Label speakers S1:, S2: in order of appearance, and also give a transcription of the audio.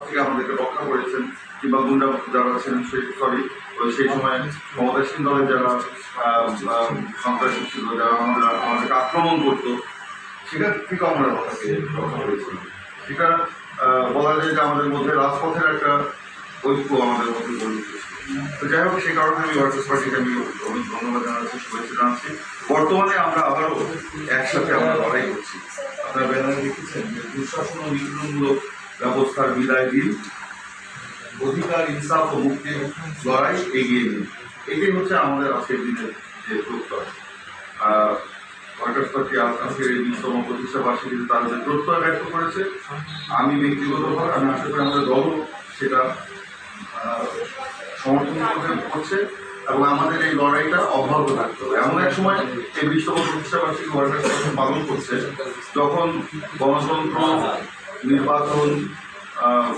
S1: থেকে আমাদেরকে রক্ষা করেছেন, কিংবা গুন্ডা যারা ছিলেন সেই সময় ক্ষমতাসীন দলের যারা সন্ত্রাসী ছিল, যারা আমাদেরকে আক্রমণ করতো, সেখান থেকে আমরা রক্ষা করেছিলাম। এটা বলা যায় যে আমাদের মধ্যে রাজপথের একটা ঐক্য আমাদের মধ্যে গড়ে উঠেছে। তো যাই হোক, সেই কারণে আমি ওয়ার্কার্স পার্টিকে আমি অনেক ধন্যবাদ জানাচ্ছি, শুভেচ্ছা জানাচ্ছি। বর্তমানে আমরা আবারও একসাথে আমরা লড়াই করছি। আপনারা ব্যানারে দেখেছেন যে দুঃশাসন ও নিপীড়নমূলক ব্যবস্থার বিদায় দিন, অধিকার, ইনসাফ ও মুক্তির লড়াই এগিয়ে নিন। এটাই হচ্ছে আমাদের আজকের দিনের যে প্রত্যয়। ওয়ার্কার্স পার্টি আজকের এই 20তম প্রতিষ্ঠা বার্ষিকীতে তারা যে প্রত্যয় ব্যক্ত করেছে, আমি ব্যক্তিগতভাবে আমি আশা করি আমাদের দলও সেটা সমর্থন করছে, এবং আমাদের এই লড়াইটা অব্যাহত থাকতে হবে। এমন এক সময় এই 20তম প্রতিষ্ঠা বার্ষিকী ওয়ার্কার্স পার্টি পালন করছে, যখন গণতন্ত্র, নির্বাচন,